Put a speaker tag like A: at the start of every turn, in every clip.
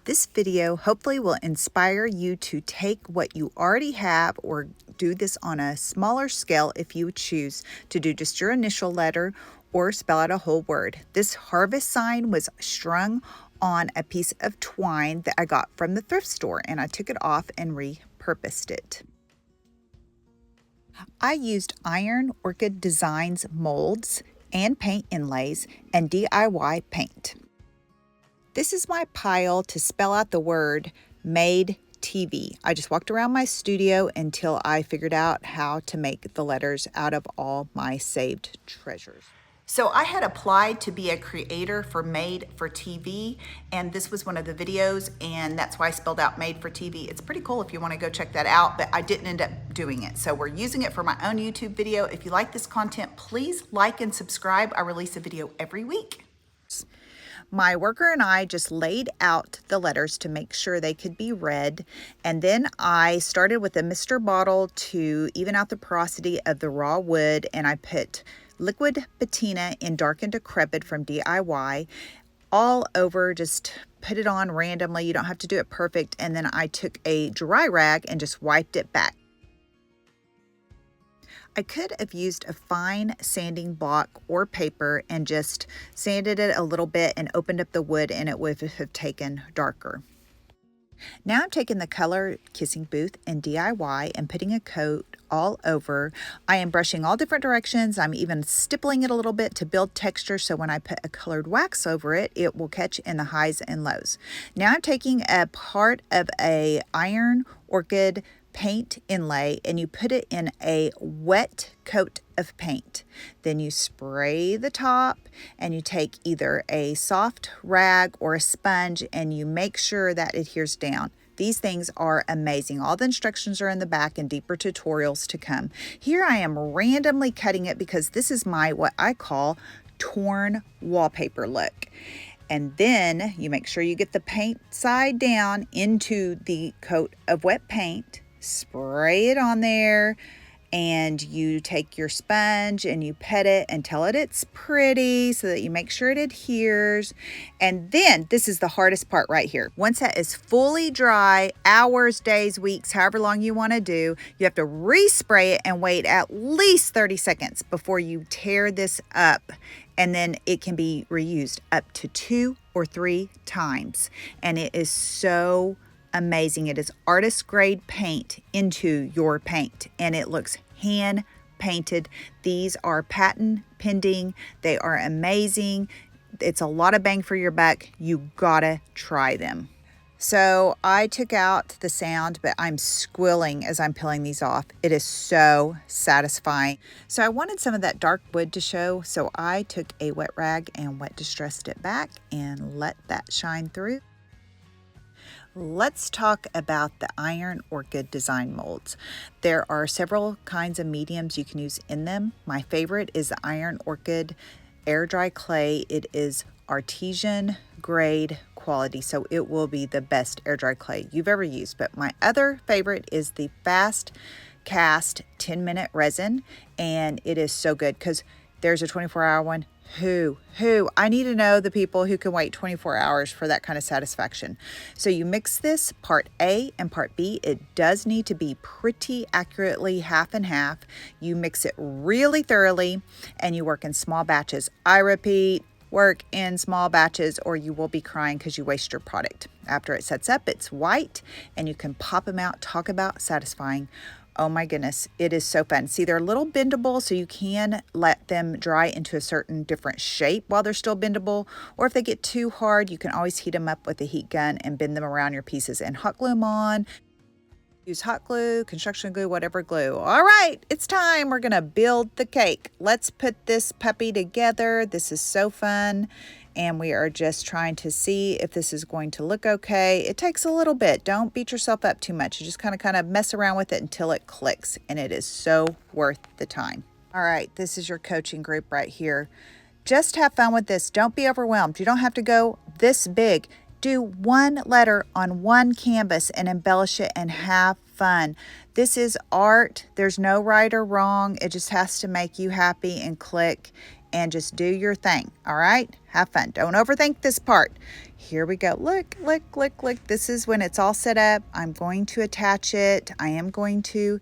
A: This video hopefully will inspire you to take what you already have or do this on a smaller scale if you choose to do just your initial letter or spell out a whole word. This harvest sign was strung on a piece of twine that I got from the thrift store, and I took it off and repurposed it. I used Iron Orchid Designs molds and paint inlays and DIY paint. This is my pile to spell out the word made TV. I just walked around my studio until I figured out how to make the letters out of all my saved treasures. So I had applied to be a creator for Made for TV, and this was one of the videos, and that's why I spelled out Made for TV. It's pretty cool if you want to go check that out, but I didn't end up doing it. So we're using it for my own YouTube video. If you like this content, please like and subscribe. I release a video every week. My worker and I just laid out the letters to make sure they could be read, and then I started with a mister bottle to even out the porosity of the raw wood, and I put liquid patina in Dark and Decrepit from DIY all over. Just put it on randomly. You don't have to do it perfect. And then I took a dry rag and just wiped it back. I could have used a fine sanding block or paper and just sanded it a little bit and opened up the wood, and it would have taken darker. Now I'm taking the color Kissing Booth and DIY and putting a coat all over. I am brushing all different directions. I'm even stippling it a little bit to build texture, so when I put a colored wax over it, it will catch in the highs and lows. Now I'm taking a part of a Iron Orchid paint inlay and you put it in a wet coat of paint. Then you spray the top and you take either a soft rag or a sponge and you make sure that adheres down. These things are amazing. All the instructions are in the back and deeper tutorials to come. Here I am randomly cutting it because this is my what I call torn wallpaper look. And then you make sure you get the paint side down into the coat of wet paint. Spray it on there, and you take your sponge and you pet it until it's pretty so that you make sure it adheres. And then this is the hardest part right here. Once that is fully dry, hours, days, weeks, however long you want to do, you have to respray it and wait at least 30 seconds before you tear this up. And then it can be reused up to 2 or 3 times. And it is so amazing. It is artist grade paint into your paint, and it looks hand painted. These are patent pending. They are amazing. It's a lot of bang for your buck. You gotta try them. So I took out the sound, but I'm squilling as I'm peeling these off. It is so satisfying. So I wanted some of that dark wood to show, so I took a wet rag and wet distressed it back and let that shine through. Let's talk about the Iron Orchid design molds. There are several kinds of mediums you can use in them. My favorite is the Iron Orchid air dry clay. It is artesian grade quality, so it will be the best air dry clay you've ever used. But my other favorite is the fast cast 10-minute resin, and it is so good because there's a 24-hour one. I need to know the people who can wait 24 hours for that kind of satisfaction. So you mix this part A and part B. It does need to be pretty accurately half and half. You mix it really thoroughly and you work in small batches. I repeat, work in small batches or you will be crying because you waste your product. After it sets up, it's white and you can pop them out. Talk about satisfying. Oh my goodness, it is so fun. See, they're a little bendable, so you can let them dry into a certain different shape while they're still bendable. Or if they get too hard, you can always heat them up with a heat gun and bend them around your pieces and hot glue them on. Use hot glue, construction glue, whatever glue. All right, it's time. We're gonna build the cake. Let's put this puppy together. This is so fun. And we are just trying to see if this is going to look okay. It takes a little bit. Don't beat yourself up too much. You just kind of mess around with it until it clicks, and it is so worth the time. All right, this is your coaching group right here. Just have fun with this. Don't be overwhelmed. You don't have to go this big. Do one letter on one canvas and embellish it and have fun. This is art. There's no right or wrong. It just has to make you happy and click. and just do your thing. All right, have fun. Don't overthink this part. Here we go. Look. This is when it's all set up. I'm going to attach it. I am going to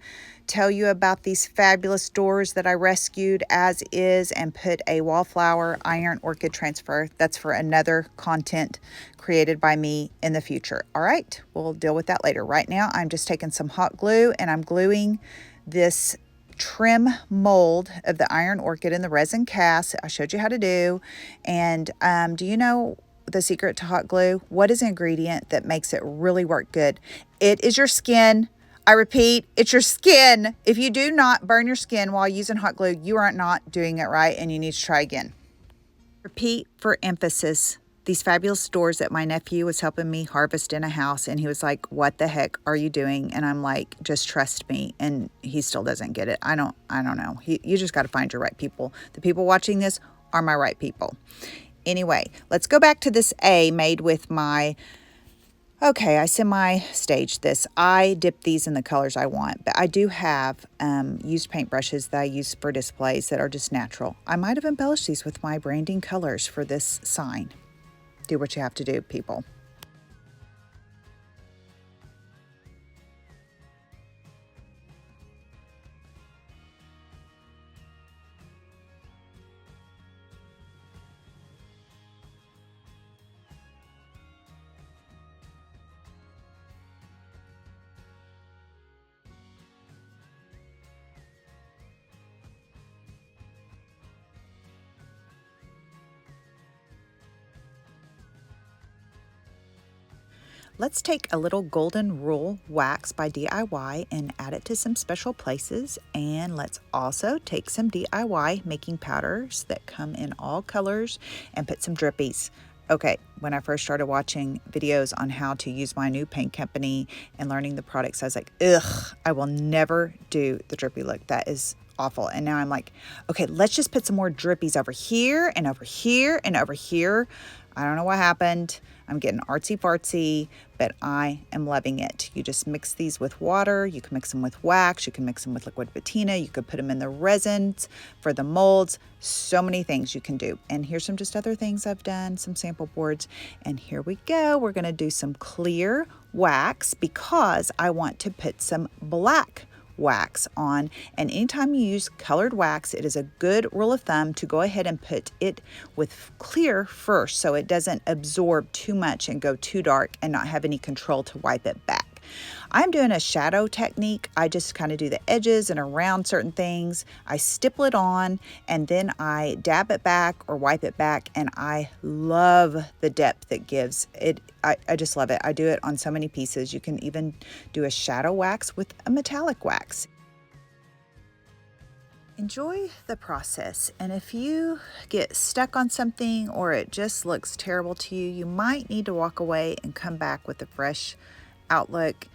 A: tell you about these fabulous doors that I rescued as is and put a wallflower iron orchid transfer. That's for another content created by me in the future. All right, we'll deal with that later. Right now, I'm just taking some hot glue and I'm gluing this trim mold of the iron orchid in the resin cast I showed you how to do. And do you know the secret to hot glue? What is an ingredient that makes it really work good? It is your skin. I repeat, it's your skin. If you do not burn your skin while using hot glue, you are not doing it right and you need to try again. Repeat for emphasis. These fabulous doors that my nephew was helping me harvest in a house, and he was like, what the heck are you doing? And I'm like, just trust me. And he still doesn't get it. I don't know. You just got to find your right people. The people watching this are my right people. Anyway, let's go back to this A made with my, okay, I semi-staged this. I dip these in the colors I want, but I do have used paintbrushes that I use for displays that are just natural. I might have embellished these with my branding colors for this sign. Do what you have to do, people. Let's take a little golden rule wax by DIY and add it to some special places. And let's also take some DIY making powders that come in all colors and put some drippies. Okay, when I first started watching videos on how to use my new paint company and learning the products, I was like, ugh, I will never do the drippy look. That is awful. And now I'm like, okay, let's just put some more drippies over here and over here and over here. I don't know what happened. I'm getting artsy fartsy, but I am loving it. You just mix these with water. You can mix them with wax. You can mix them with liquid patina. You could put them in the resins for the molds. So many things you can do. And here's some just other things I've done, some sample boards. And here we go. We're going to do some clear wax because I want to put some black wax on. And anytime you use colored wax, it is a good rule of thumb to go ahead and put it with clear first so it doesn't absorb too much and go too dark and not have any control to wipe it back. I'm doing a shadow technique. I just kind of do the edges and around certain things. I stipple it on and then I dab it back or wipe it back, and I love the depth it gives. I just love it. I do it on so many pieces. You can even do a shadow wax with a metallic wax. Enjoy the process, and if you get stuck on something or it just looks terrible to you, you might need to walk away and come back with a fresh outlook,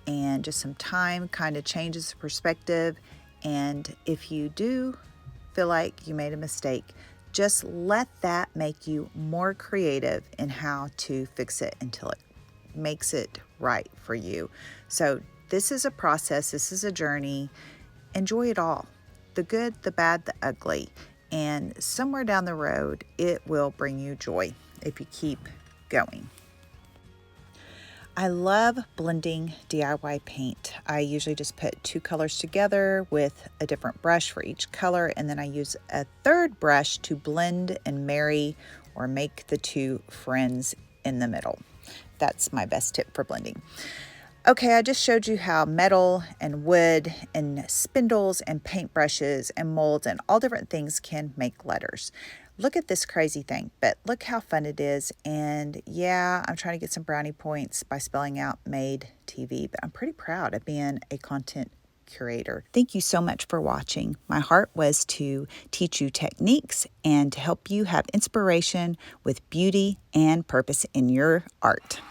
A: and just some time kind of changes the perspective. And if you do feel like you made a mistake, just let that make you more creative in how to fix it until it makes it right for you. So this is a process, this is a journey. Enjoy it all, the good, the bad, the ugly, and somewhere down the road it will bring you joy if you keep going. I love blending DIY paint. I usually just put two colors together with a different brush for each color, and then I use a third brush to blend and marry or make the two friends in the middle. That's my best tip for blending. Okay, I just showed you how metal and wood and spindles and paintbrushes and molds and all different things can make letters. Look at this crazy thing, but look how fun it is. And yeah, I'm trying to get some brownie points by spelling out Made TV, but I'm pretty proud of being a content curator. Thank you so much for watching. My heart was to teach you techniques and to help you have inspiration with beauty and purpose in your art.